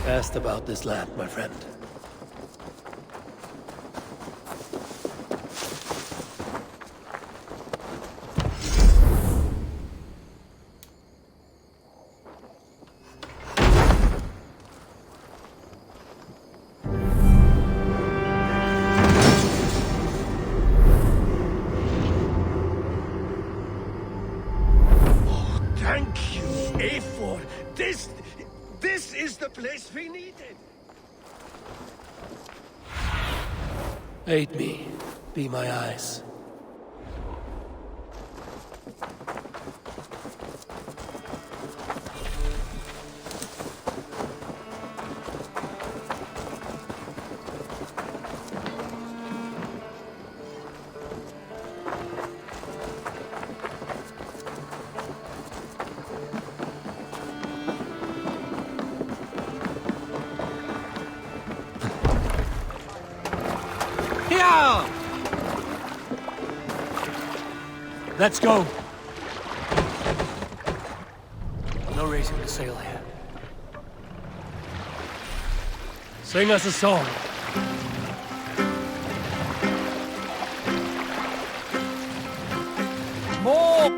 Asked about this land, my friend. Thank you, Eivor. This is the place we needed. Aid me. Be my eyes. Let's go! No reason to sail here. Sing us a song. More!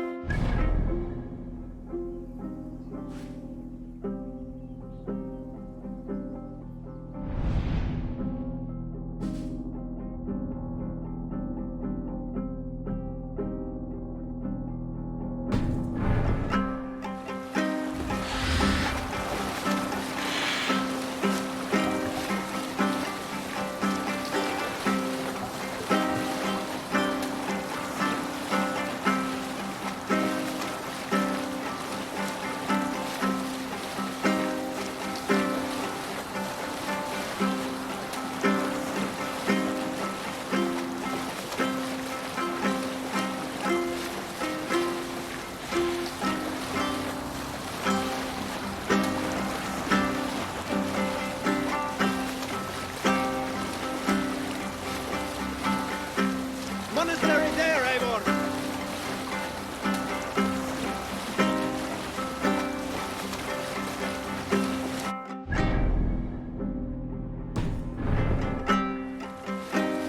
Monastery there, Eivor.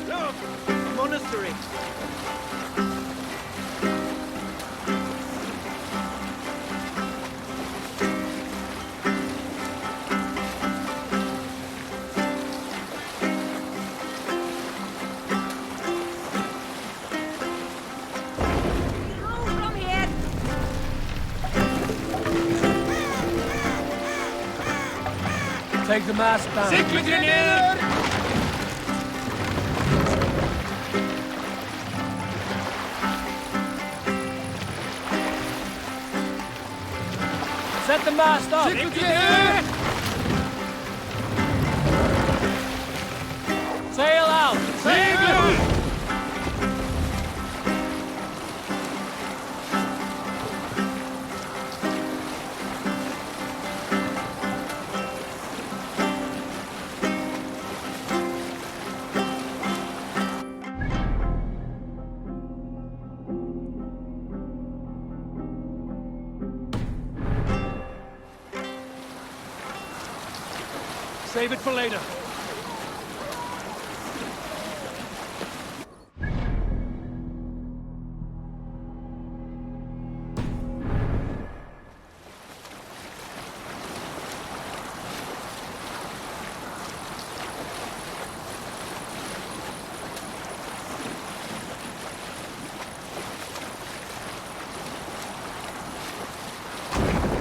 Look, monastery. Take the mast down. Sikkerhet ned! Set the mast up. Sikkerhet! Sail out. Sail! Save it for later.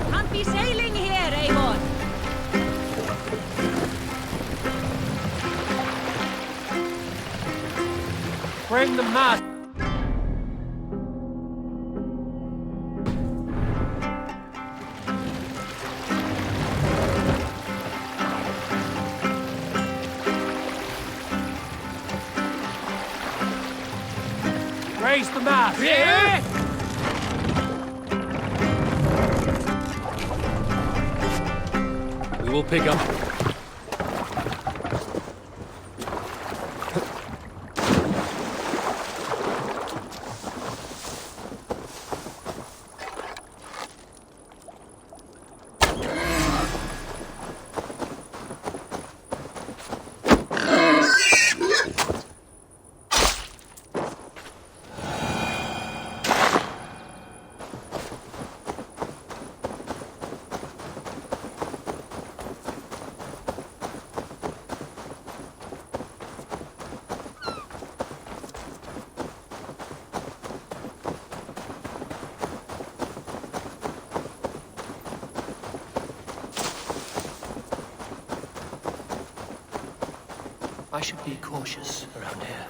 Can't be sailing here, Eivor. Bring the mast. Raise the mast. Yeah! We will pick up. I should be cautious around here.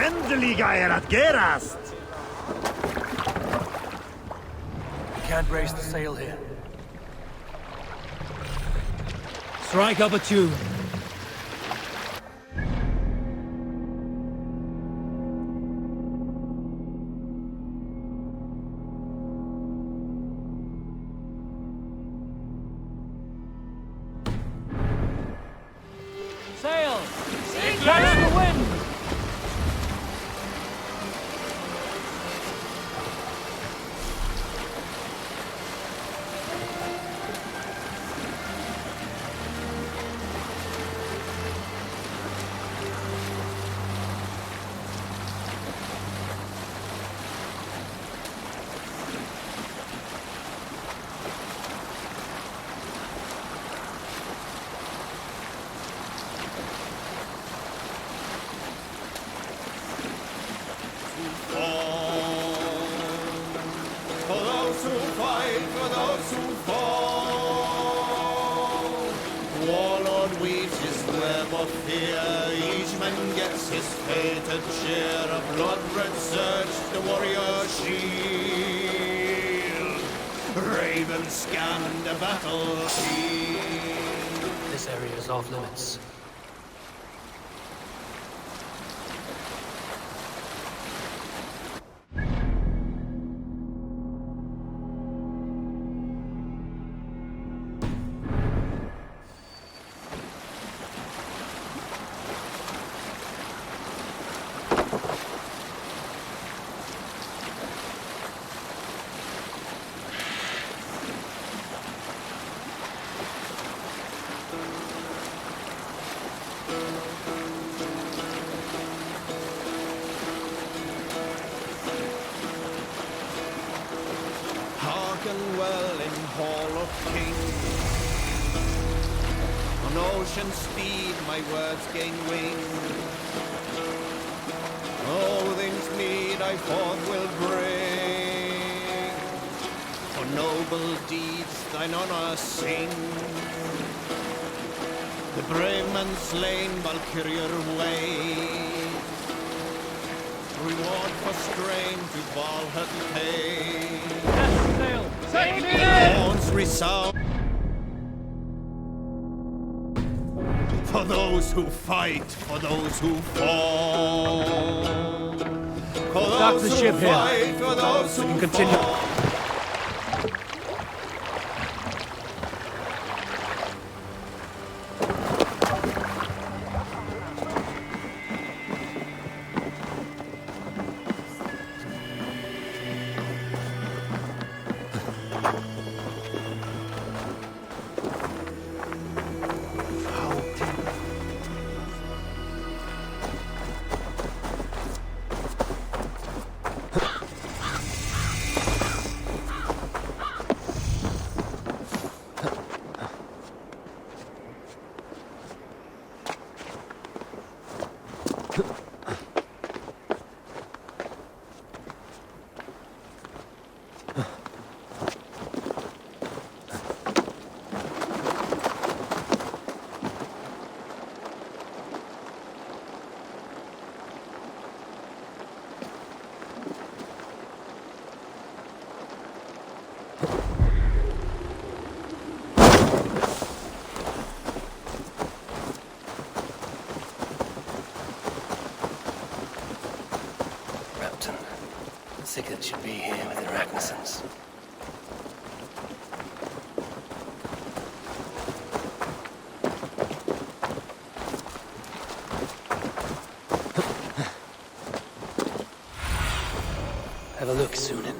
Endeliga att gerast! We can't raise the sail here. Strike up a tune. Sail! Catch the wind! For those who fight, for those who fall. Warlord weaves his web of fear. Each man gets his fated share. A blood-red surge, the warrior shield. Ravens scan the battlefield. This area is off limits. Hearken well in Hall of Kings. On ocean speed my words gain wing. Odin's mead I forth will bring. For noble deeds thine honor sing. The brave man slain Valkyrier way. Reward for strain to Valhalla pay. Horns resound for those who fight, for those who fall. For Dock those the who ship here. fight, for those who We can continue. fall. Sigurd should be here with the Ragnarsons. Have a look, Sunan.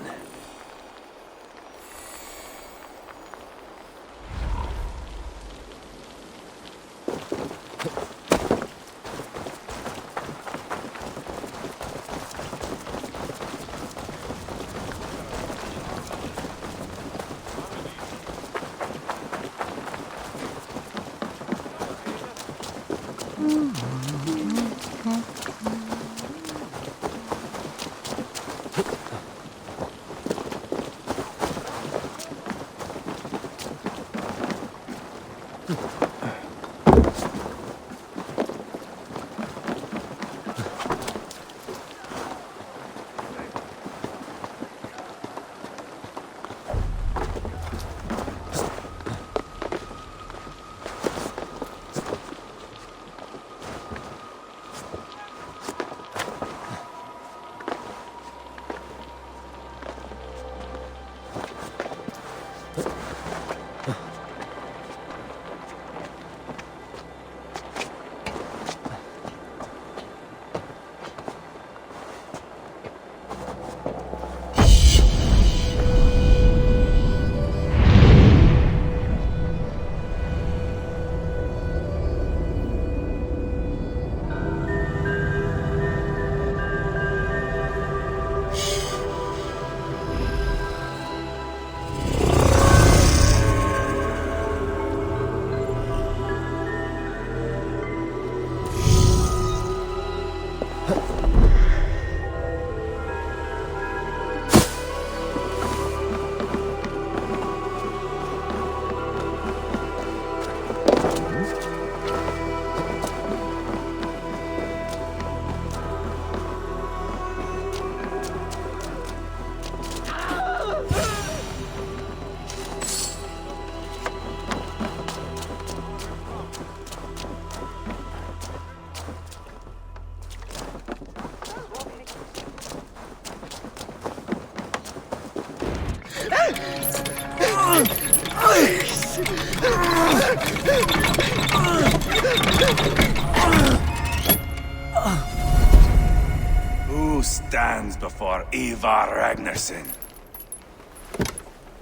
Who stands before Ivar Ragnarsson?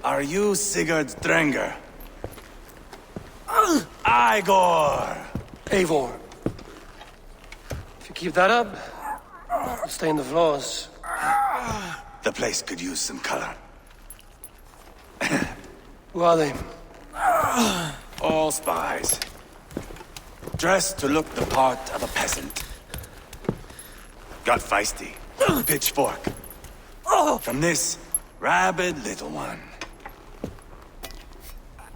Are you Sigurd Drenger? Igor! Eivor. If you keep that up, you'll stay in the floors. The place could use some color. Who are they? All spies. Dressed to look the part of a peasant. Got feisty. Pitchfork. From this rabid little one.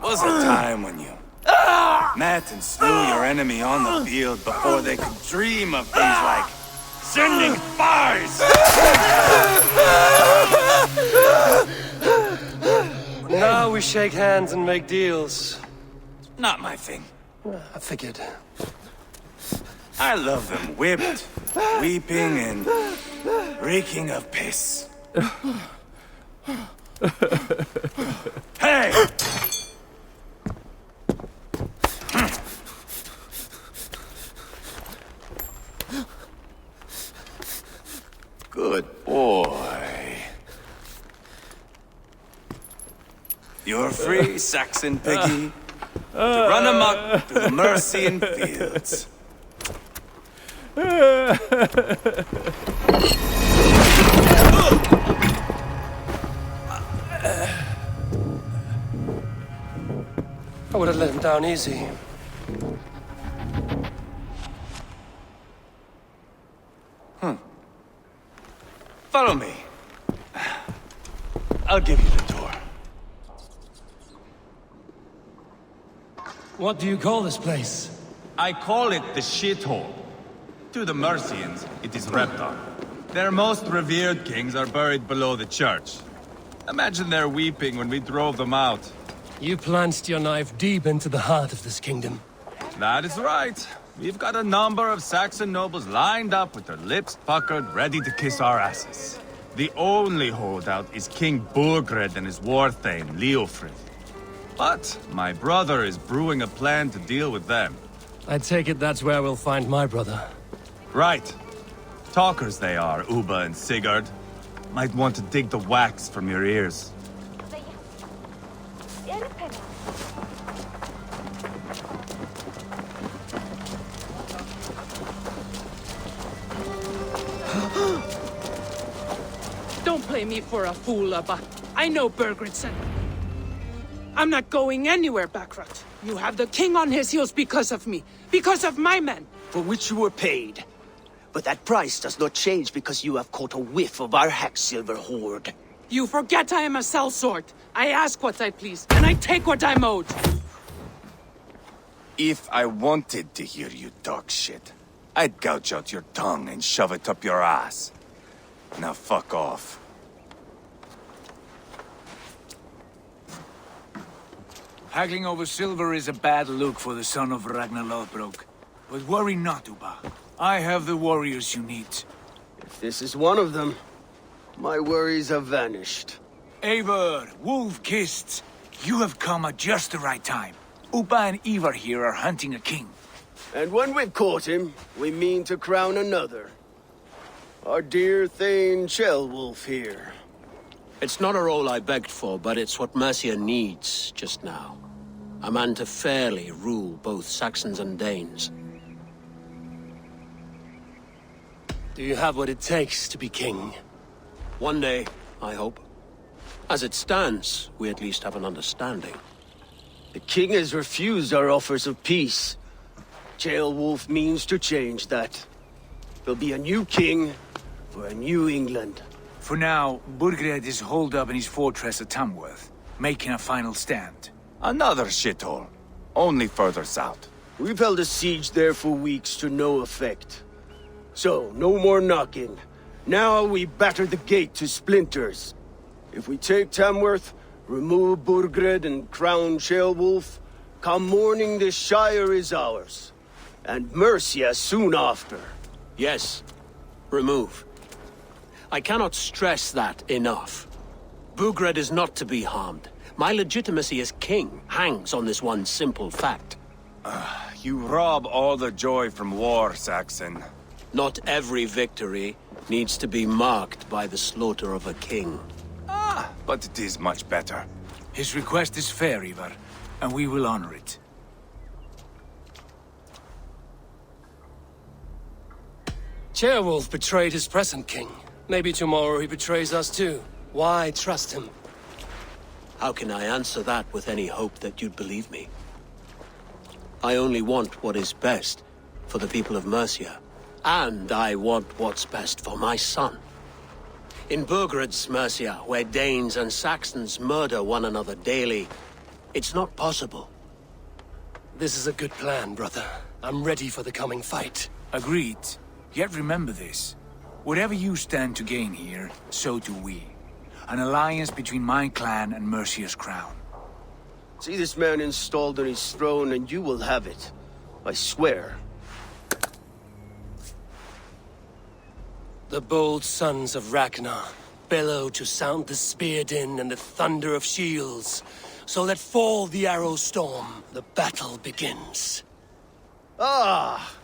Was a time when you met and slew your enemy on the field before they could dream of things like sending spies! Now we shake hands and make deals. Not my thing. I figured. I love them whipped, weeping, and reeking of piss. Hey! Good boy. You're free, Saxon piggy, to run amok through the Mercian fields. I would have let him down easy. Follow me. I'll give you the tour. What do you call this place? I call it the shithole. To the Mercians, it is Reptar. Their most revered kings are buried below the church. Imagine their weeping when we drove them out. You plunged your knife deep into the heart of this kingdom. That is right. We've got a number of Saxon nobles lined up with their lips puckered, ready to kiss our asses. The only holdout is King Burgred and his war thane, Leofrid. But my brother is brewing a plan to deal with them. I take it that's where we'll find my brother. Right. Talkers they are, Uba and Sigurd. Might want to dig the wax from your ears. Don't play me for a fool, Abba. I know Burgred said. I'm not going anywhere, Backrot. You have the king on his heels because of me. Because of my men. For which you were paid. But that price does not change because you have caught a whiff of our Hacksilver hoard. You forget I am a sellsword. I ask what I please, and I take what I'm owed. If I wanted to hear you talk shit, I'd gouge out your tongue and shove it up your ass. Now fuck off. Haggling over silver is a bad look for the son of Ragnar Lothbrok. But worry not, Uba. I have the warriors you need. If this is one of them, my worries have vanished. Eivor, Wolf-Kissed, you have come at just the right time. Uba and Ivar here are hunting a king. And when we've caught him, we mean to crown another. Our dear Thane Ceolwulf here. It's not a role I begged for, but it's what Mercia needs just now. A man to fairly rule both Saxons and Danes. Do you have what it takes to be king? One day, I hope. As it stands, we at least have an understanding. The king has refused our offers of peace. Ceolwulf means to change that. There'll be a new king for a new England. For now, Burgred is holed up in his fortress at Tamworth, making a final stand. Another shithole. Only further south. We've held a siege there for weeks to no effect. So, no more knocking. Now we batter the gate to splinters. If we take Tamworth, remove Burgred and crown Ceolwulf, come morning the Shire is ours. And Mercia soon after. Yes, remove. I cannot stress that enough. Burgred is not to be harmed. My legitimacy as king hangs on this one simple fact. You rob all the joy from war, Saxon. Not every victory needs to be marked by the slaughter of a king. But it is much better. His request is fair, Ivar, and we will honor it. Ceolwulf betrayed his present king. Maybe tomorrow he betrays us too. Why trust him? How can I answer that with any hope that you'd believe me? I only want what is best for the people of Mercia. And I want what's best for my son. In Burgred's Mercia, where Danes and Saxons murder one another daily, it's not possible. This is a good plan, brother. I'm ready for the coming fight. Agreed. Yet remember this. Whatever you stand to gain here, so do we. An alliance between my clan and Mercia's crown. See this man installed on his throne and you will have it. I swear. The bold sons of Ragnar bellow to sound the spear din and the thunder of shields. So let fall the arrow storm. The battle begins. Ah!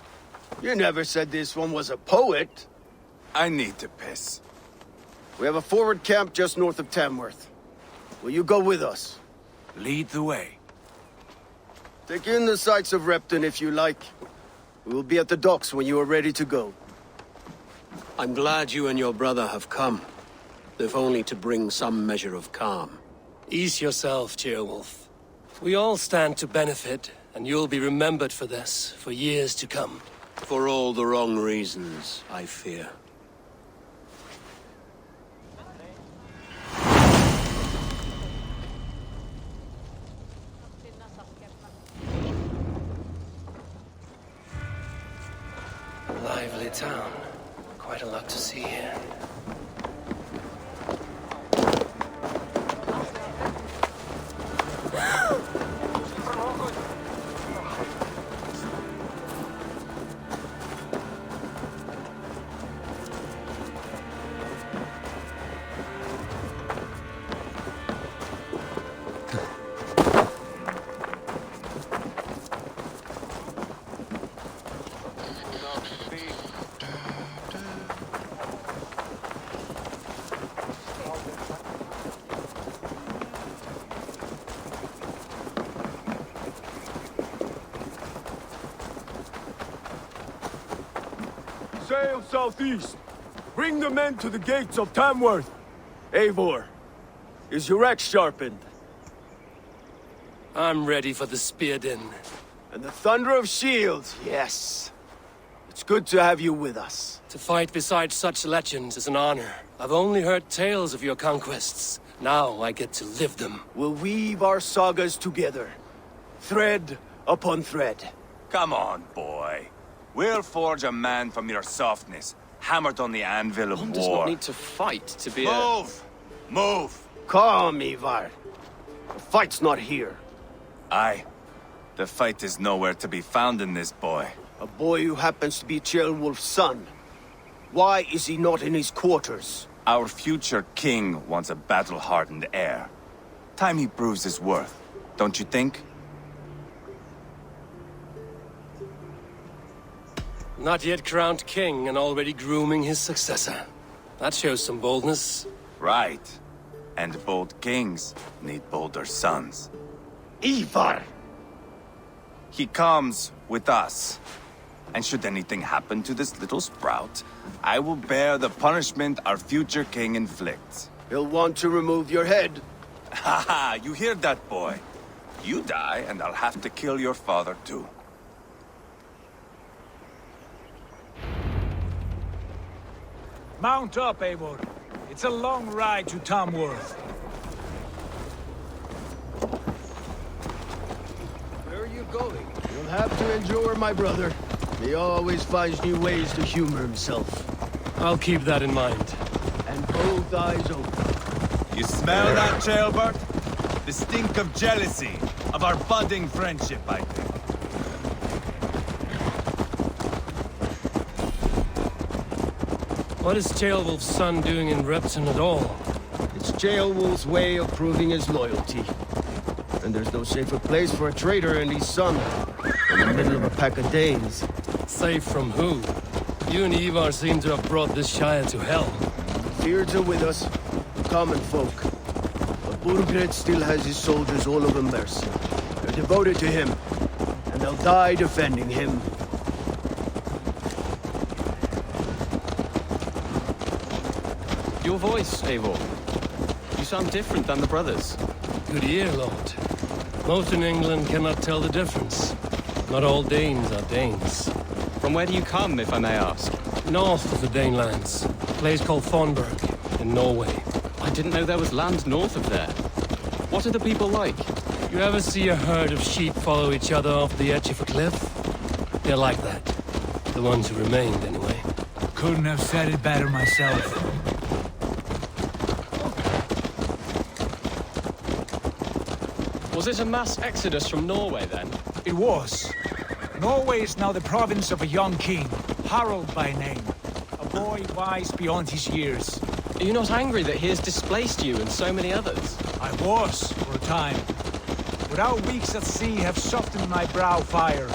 You never said this one was a poet. I need to piss. We have a forward camp just north of Tamworth. Will you go with us? Lead the way. Take in the sights of Repton if you like. We will be at the docks when you are ready to go. I'm glad you and your brother have come, if only to bring some measure of calm. Ease yourself, Ceolwulf. We all stand to benefit, and you'll be remembered for this for years to come. For all the wrong reasons, I fear. Lively town. Quite a lot to see here. Sail southeast. Bring the men to the gates of Tamworth. Eivor, is your axe sharpened? I'm ready for the spear din. And the thunder of shields, yes. It's good to have you with us. To fight beside such legends is an honor. I've only heard tales of your conquests. Now I get to live them. We'll weave our sagas together. Thread upon thread. Come on, boy. We'll forge a man from your softness, hammered on the anvil of One war. does not need to fight to be Move! Move! Calm, Ivar. The fight's not here. Aye. The fight is nowhere to be found in this boy. A boy who happens to be Ceolwulf's son. Why is he not in his quarters? Our future king wants a battle-hardened heir. Time he proves his worth, don't you think? Not yet crowned king and already grooming his successor. That shows some boldness. Right. And bold kings need bolder sons. Ivar! He comes with us. And should anything happen to this little sprout, I will bear the punishment our future king inflicts. He'll want to remove your head. Ha ha! You hear that, boy? You die, and I'll have to kill your father, too. Mount up, Eivor. It's a long ride to Tamworth. Where are you going? You'll have to endure, my brother. He always finds new ways to humor himself. I'll keep that in mind. And both eyes open. You smell that, Ceolbert? The stink of jealousy, of our budding friendship, I think. What is Ceolwulf's son doing in Repton at all? It's Ceolwulf's way of proving his loyalty. And there's no safer place for a traitor and his son. In the middle of a pack of Danes. Safe from who? You and Ivar seem to have brought this Shire to hell. Fears are with us, common folk. But Burgred still has his soldiers all over Mercia. They're devoted to him, and they'll die defending him. Your voice, Eivor. You sound different than the brothers. Good ear, Lord. Most in England cannot tell the difference. Not all Danes are Danes. From where do you come, if I may ask? North of the Danelands. A place called Thornburg, in Norway. I didn't know there was land north of there. What are the people like? You ever see a herd of sheep follow each other off the edge of a cliff? They're like that. The ones who remained, anyway. Couldn't have said it better myself. Was it a mass exodus from Norway, then? It was. Norway is now the province of a young king, Harald by name. A boy wise beyond his years. Are you not angry that he has displaced you and so many others? I was, for a time. But our weeks at sea have softened my brow fire.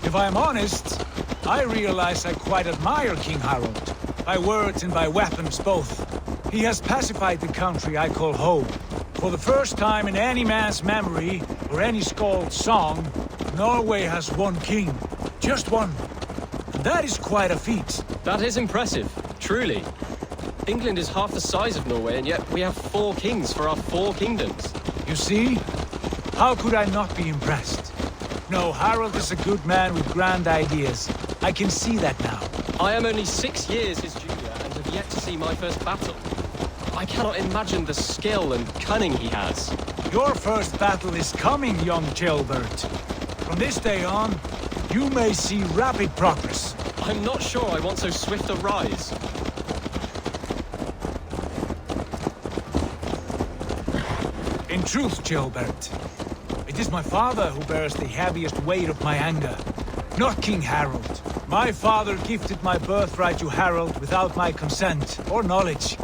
If I am honest, I realize I quite admire King Harald. By words and by weapons both. He has pacified the country I call home. For the first time in any man's memory, or any skald's song, Norway has one king. Just one. And that is quite a feat. That is impressive, truly. England is half the size of Norway, and yet we have 4 kings for our 4 kingdoms. You see? How could I not be impressed? No, Harald is a good man with grand ideas. I can see that now. I am only 6 years his junior, and have yet to see my first battle. I cannot imagine the skill and cunning he has. Your first battle is coming, young Ceolbert. From this day on, you may see rapid progress. I'm not sure I want so swift a rise. In truth, Ceolbert, it is my father who bears the heaviest weight of my anger, not King Harald. My father gifted my birthright to Harald without my consent or knowledge.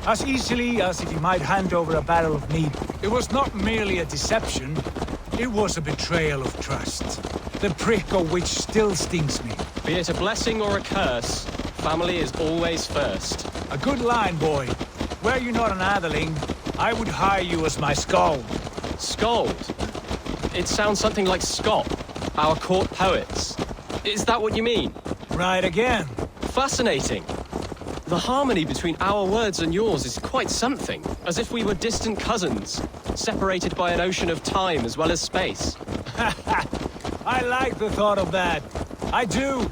As easily as if he might hand over a barrel of mead. It was not merely a deception, it was a betrayal of trust. The prick of which still stings me. Be it a blessing or a curse, family is always first. A good line, boy. Were you not an atheling, I would hire you as my skald. Skald? It sounds something like Scott, our court poets. Is that what you mean? Right again. fascinating. The harmony between our words and yours is quite something, as if we were distant cousins, separated by an ocean of time as well as space. I like the thought of that. I do.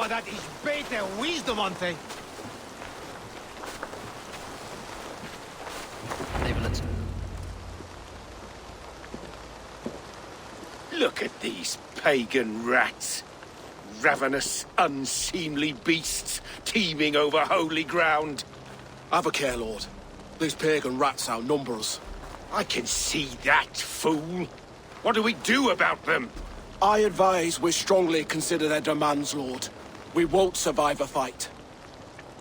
That is better wisdom on thing. Look at these pagan rats. Ravenous, unseemly beasts teeming over holy ground. Have a care, Lord. These pagan rats outnumber us. I can see that, fool. What do we do about them? I advise we strongly consider their demands, Lord. We won't survive a fight.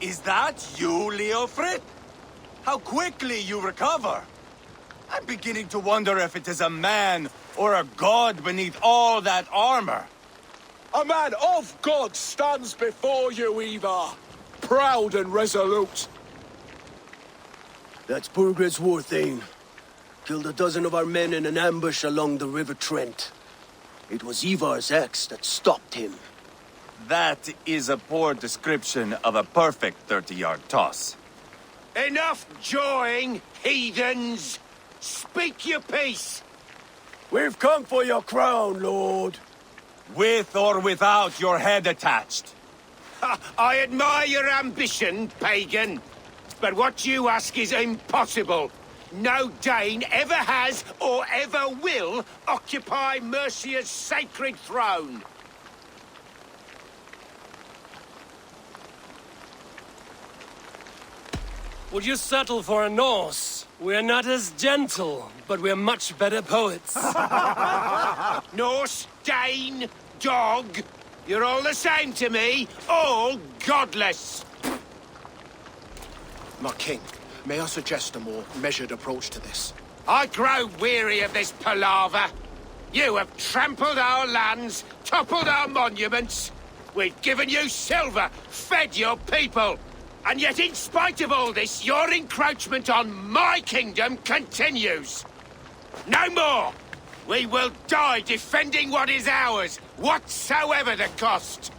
Is that you, Leofrid? How quickly you recover! I'm beginning to wonder if it is a man or a god beneath all that armor. A man of God stands before you, Ivar. Proud and resolute. That's Burgred's war thane. Killed a dozen of our men in an ambush along the River Trent. It was Ivar's axe that stopped him. That is a poor description of a perfect 30-yard toss. Enough jawing, heathens! Speak your piece! We've come for your crown, Lord. With or without your head attached. I admire your ambition, pagan. But what you ask is impossible. No Dane ever has or ever will occupy Mercia's sacred throne. Would you settle for a Norse? We're not as gentle, but we're much better poets. Norse, Dane, dog. You're all the same to me. All godless. My king, may I suggest a more measured approach to this? I grow weary of this palaver. You have trampled our lands, toppled our monuments. We've given you silver, fed your people. And yet, in spite of all this, your encroachment on my kingdom continues. No more! We will die defending what is ours, whatsoever the cost.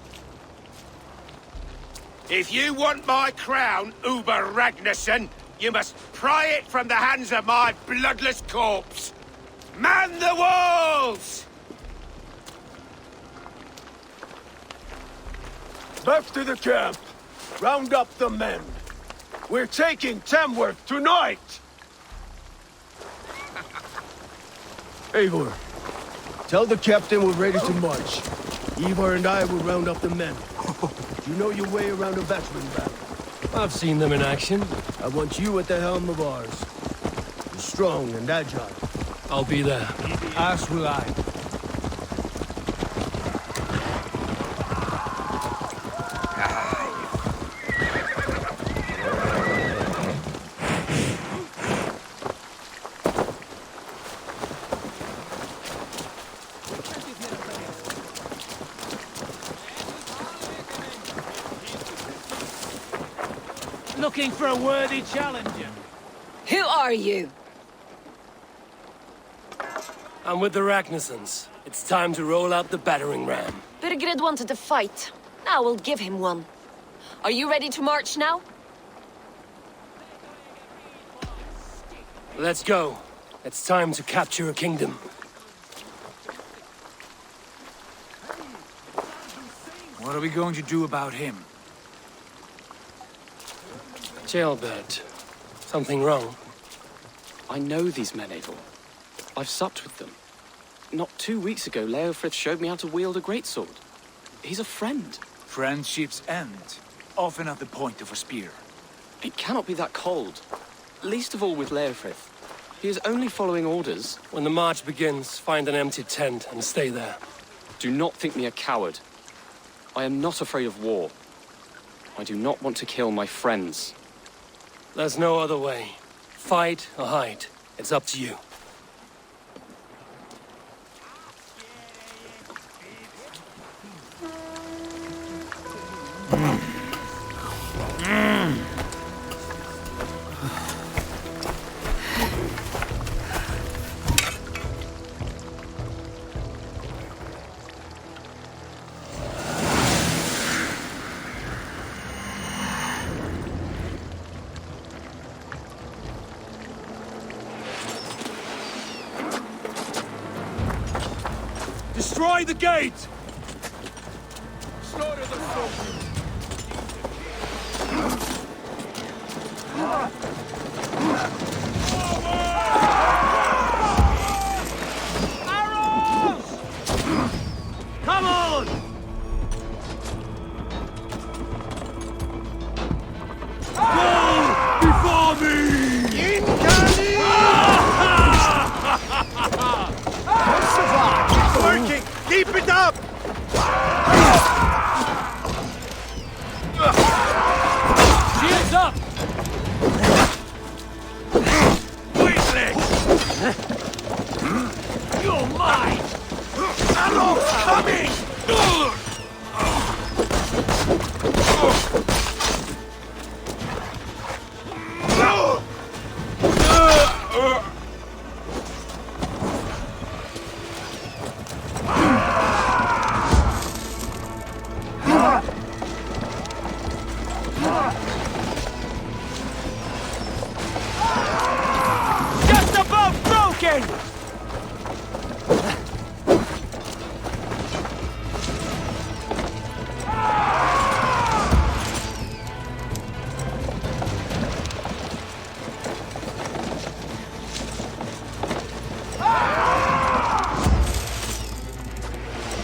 If you want my crown, Uber Ragnarsson, you must pry it from the hands of my bloodless corpse. Man the walls! Back to the camp. Round up the men. We're taking Tamworth tonight! Eivor, tell the captain we're ready to march. Ivar and I will round up the men. You know your way around a veteran battle. I've seen them in action. I want you at the helm of ours. You're strong and agile. I'll be there. As will I. Looking for a worthy challenger. Who are you? I'm with the Ragnarssons. It's time to roll out the battering ram. Birgrid wanted to fight. Now we'll give him one. Are you ready to march now? Let's go. It's time to capture a kingdom. What are we going to do about him? Jailbird. Something wrong? I know these men, Eivor. I've supped with them. Not 2 weeks ago, Leofrith showed me how to wield a greatsword. He's a friend. Friendships end, often at the point of a spear. It cannot be that cold. Least of all with Leofrith. He is only following orders. When the march begins, find an empty tent and stay there. Do not think me a coward. I am not afraid of war. I do not want to kill my friends. There's no other way. Fight or hide. It's up to you. Destroy the gate! Slaughter the soldiers! Come on! Go before me! Working! Keep it up! Shields up! Weakling!